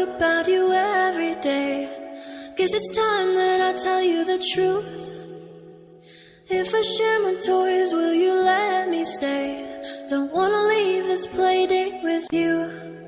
about you every day. Guess it's time that I tell you the truth. If I share my toys, will you let me stay? Don't wanna leave this play date with you.